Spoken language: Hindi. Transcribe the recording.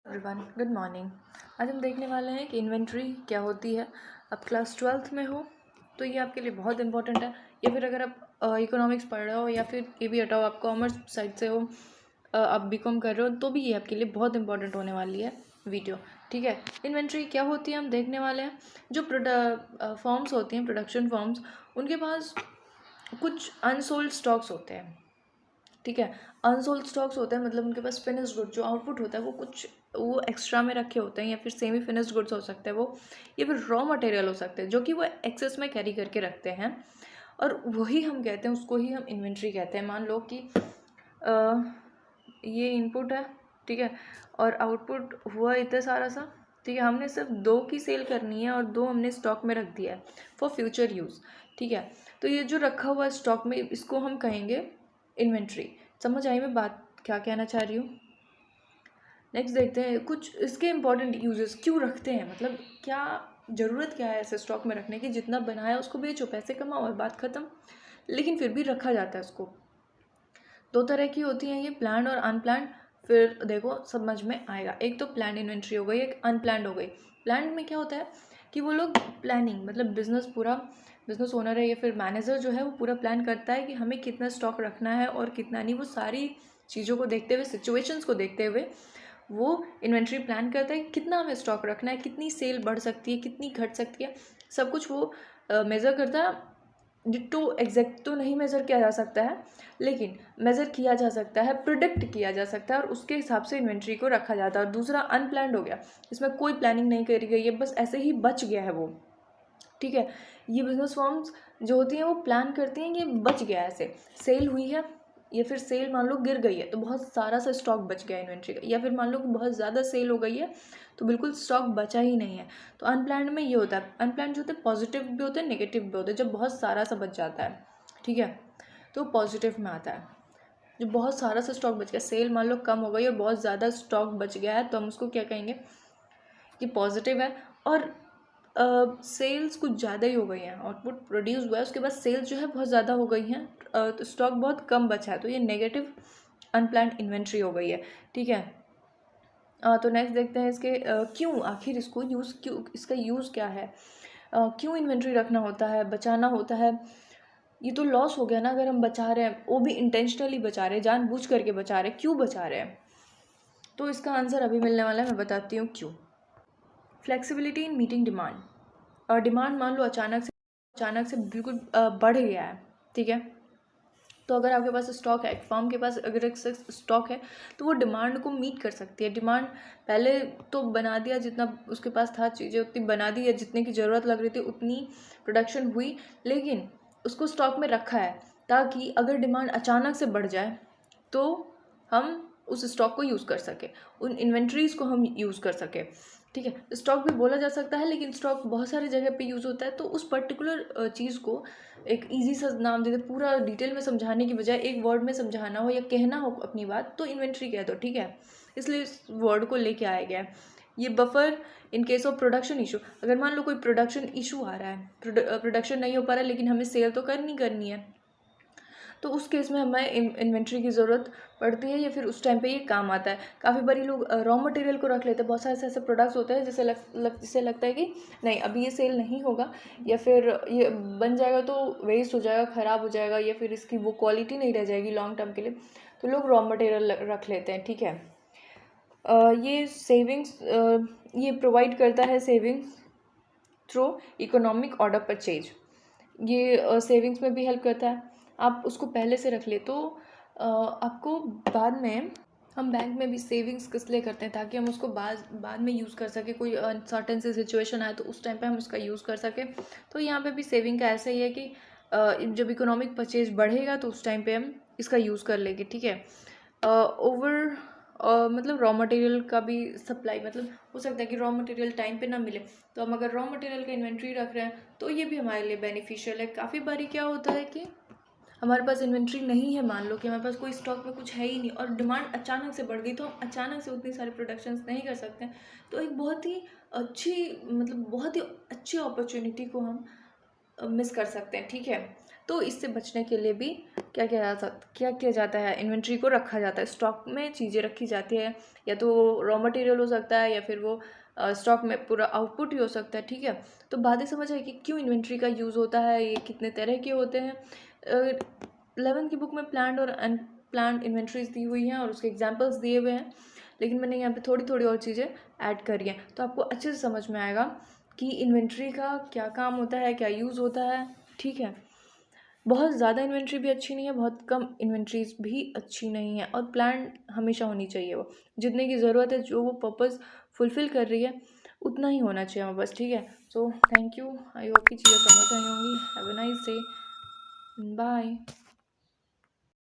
Everyone good morning. आज हम देखने वाले हैं कि इन्वेंट्री क्या होती है। आप क्लास 12th में हो तो ये आपके लिए बहुत इंपॉर्टेंट है, या फिर अगर आप इकोनॉमिक्स पढ़ रहे हो, या फिर ये भी हटाओ आप कॉमर्स साइड से हो, आप बीकॉम कर रहे हो, तो भी ये आपके लिए बहुत इंपॉर्टेंट होने वाली है वीडियो। ठीक है, इन्वेंट्री क्या होती है हम देखने वाले हैं। जो फॉर्म्स होती हैं, प्रोडक्शन फॉर्म्स, उनके पास कुछ अनसोल्ड स्टॉक्स होते हैं। ठीक है, अनसोल्ड स्टॉक्स होते हैं, मतलब उनके पास फिनिश्ड गुड जो आउटपुट होता है वो एक्स्ट्रा में रखे होते हैं, या फिर सेमी फिनिश्ड गुड्स हो सकते हैं वो, या फिर रॉ मटेरियल हो सकते हैं जो कि वो एक्सेस में कैरी करके रखते हैं, और वही हम कहते हैं, उसको ही हम इन्वेंट्री कहते हैं। मान लो कि ये इनपुट है, ठीक है, और आउटपुट हुआ इतना सारा सा, ठीक है, हमने सिर्फ 2 की सेल करनी है और 2 हमने स्टॉक में रख दिया है फॉर फ्यूचर यूज़। ठीक है, तो ये जो रखा हुआ है स्टॉक में, इसको हम कहेंगे इन्वेंट्री। समझ आई मैं बात क्या कहना चाह रही हूँ। नेक्स्ट देखते हैं कुछ इसके इंपॉर्टेंट यूजेस, क्यों रखते हैं, मतलब क्या ज़रूरत क्या है ऐसे स्टॉक में रखने की। जितना बनाया उसको बेचो, पैसे कमाओ और बात ख़त्म, लेकिन फिर भी रखा जाता है उसको। 2 तरह की होती हैं ये, प्लान्ड और अनप्लान्ड। फिर देखो समझ में आएगा। एक तो प्लान्ड इन्वेंट्री हो गई, एक अनप्लान्ड हो गई। प्लान्ड में क्या होता है कि वो लोग प्लानिंग, मतलब बिजनेस ओनर है या फिर मैनेजर जो है वो पूरा प्लान करता है कि हमें कितना स्टॉक रखना है और कितना नहीं। वो सारी चीज़ों को देखते हुए, सिचुएशंस को देखते हुए वो इन्वेंट्री प्लान करता है कि कितना हमें स्टॉक रखना है, कितनी सेल बढ़ सकती है, कितनी घट सकती है, सब कुछ वो मेज़र करता है। डिट्टो एग्जैक्ट तो नहीं मेज़र किया जा सकता है, लेकिन मेज़र किया जा सकता है, प्रिडिक्ट किया जा सकता है, और उसके हिसाब से इन्वेंट्री को रखा जाता है। और दूसरा अनप्लान्ड हो गया, इसमें कोई प्लानिंग नहीं करी गई है, बस ऐसे ही बच गया है वो। ठीक है, ये बिजनेस फॉर्म्स जो होती हैं वो प्लान करती हैं, ये बच गया है, ऐसे सेल हुई है, या फिर सेल मान लो गिर गई है तो बहुत सारा सा स्टॉक बच गया इन्वेंट्री का, या फिर मान लो कि बहुत ज़्यादा सेल हो गई है तो बिल्कुल स्टॉक बचा ही नहीं है। तो अनप्लान्ड में ये होता है। अनप्लान्ड जो होते हैं पॉजिटिव भी होते हैं, नेगेटिव भी होते हैं। जब बहुत सारा सा बच जाता है, ठीक है, तो पॉजिटिव में आता है। जो बहुत सारा सा स्टॉक बच गया, सेल मान लो कम हो गई और बहुत ज़्यादा स्टॉक बच गया है, तो हम उसको क्या कहेंगे कि पॉजिटिव है। और सेल्स कुछ ज़्यादा ही हो गई हैं, आउटपुट प्रोड्यूस हुआ है, उसके बाद सेल्स जो है बहुत ज़्यादा हो गई हैं, तो स्टॉक बहुत कम बचा है, तो ये नेगेटिव अनप्लान्ड इन्वेंट्री हो गई है। ठीक है, तो नेक्स्ट देखते हैं इसके क्यों, आखिर इसको यूज़ क्यों, इसका यूज़ क्या है, क्यों इन्वेंट्री रखना होता है, बचाना होता है। ये तो लॉस हो गया ना, अगर हम बचा रहे हैं, वो भी इंटेंशनली बचा रहे हैं, जानबूझ करके बचा रहे हैं, क्यों बचा रहे हैं। तो इसका आंसर अभी मिलने वाला है, मैं बताती हूँ क्यों। फ्लेक्सिबिलिटी इन मीटिंग डिमांड, और डिमांड मान लो अचानक से बिल्कुल बढ़ गया है, ठीक है, तो अगर आपके पास स्टॉक है, एक फर्म के पास अगर एक स्टॉक है, तो वो डिमांड को मीट कर सकती है। डिमांड पहले तो बना दिया, जितना उसके पास था चीज़ें उतनी बना दी, या जितने की ज़रूरत लग रही थी उतनी प्रोडक्शन हुई, लेकिन उसको स्टॉक में रखा है ताकि अगर डिमांड अचानक से बढ़ जाए तो हम उस स्टॉक को यूज़ कर सके, उन इन्वेंट्रीज़ को हम यूज़ कर सके। ठीक है, स्टॉक भी बोला जा सकता है, लेकिन स्टॉक बहुत सारे जगह पे यूज़ होता है, तो उस पर्टिकुलर चीज़ को एक इजी सा नाम दे दे। पूरा डिटेल में समझाने की बजाय एक वर्ड में समझाना हो या कहना हो अपनी बात, तो इन्वेंट्री कह दो, ठीक है, इसलिए इस वर्ड को लेके आया गया है। ये buffer in case of production issue, अगर मान लो कोई प्रोडक्शन इशू आ रहा है, प्रोडक्शन नहीं हो पा रहा है, लेकिन हमें सेल तो करनी है, तो उस केस में हमें इन्वेंट्री की ज़रूरत पड़ती है, या फिर उस टाइम पे ये काम आता है। काफ़ी बारी लोग रॉ मटेरियल को रख लेते हैं। बहुत सारे ऐसे प्रोडक्ट्स होते हैं जिससे लगता है कि नहीं अभी ये सेल नहीं होगा, या फिर ये बन जाएगा तो वेस्ट हो जाएगा, ख़राब हो जाएगा, या फिर इसकी वो क्वालिटी नहीं रह जाएगी लॉन्ग टर्म के लिए, तो लोग रॉ मटेरियल रख लेते हैं। ठीक है, ये सेविंग्स, ये प्रोवाइड करता है savings through economic order purchase. ये सेविंग्स में भी हेल्प करता है। आप उसको पहले से रख ले तो आपको बाद में, हम बैंक में भी सेविंग्स किस लिए करते हैं, ताकि हम उसको बाद में यूज़ कर सके। कोई अनसर्टेन सी सिचुएशन आए तो उस टाइम पे हम उसका यूज़ कर सके। तो यहाँ पे भी सेविंग का ऐसा ही है कि जब इकोनॉमिक परचेज बढ़ेगा तो उस टाइम पे हम इसका यूज़ कर लेंगे। ठीक है, मतलब रॉ मटेरियल का भी सप्लाई, मतलब हो सकता है कि रॉ मटेरियल टाइम पे ना मिले, तो हम अगर रॉ मटेरियल का इन्वेंट्री रख रहे हैं तो ये भी हमारे लिए बेनिफिशियल है। काफ़ी बारी क्या होता है कि हमारे पास इन्वेंट्री नहीं है, मान लो कि हमारे पास कोई स्टॉक में कुछ है ही नहीं, और डिमांड अचानक से बढ़ गई, तो हम अचानक से उतनी सारी प्रोडक्शंस नहीं कर सकते हैं। तो एक बहुत ही अच्छी, मतलब बहुत ही अच्छी अपॉर्चुनिटी को हम मिस कर सकते हैं। ठीक है, तो इससे बचने के लिए भी क्या किया जाता है, इन्वेंट्री को रखा जाता है, स्टॉक में चीज़ें रखी जाती है, या तो रॉ मटेरियल हो सकता है या फिर वो स्टॉक में पूरा आउटपुट ही हो सकता है। ठीक है, तो बातें समझ आई कि क्यों इन्वेंट्री का यूज़ होता है, ये कितने तरह के होते हैं। 11th की बुक में प्लान्ड और अनप्लान्ड इन्वेंट्रीज दी हुई हैं और उसके एग्जाम्पल्स दिए हुए हैं, लेकिन मैंने यहाँ पे थोड़ी थोड़ी और चीज़ें ऐड करी हैं, तो आपको अच्छे से समझ में आएगा कि इन्वेंट्री का क्या काम होता है, क्या यूज़ होता है। ठीक है, बहुत ज़्यादा इन्वेंट्री भी अच्छी नहीं है, बहुत कम इन्वेंट्रीज भी अच्छी नहीं है, और प्लान हमेशा होनी चाहिए, वो जितने की ज़रूरत है, जो वो पर्पज़ फुलफ़िल कर रही है उतना ही होना चाहिए हमें बस। ठीक है, so thank you, I hope कि चीज़ें समझ आई होंगी। Have a nice day, bye.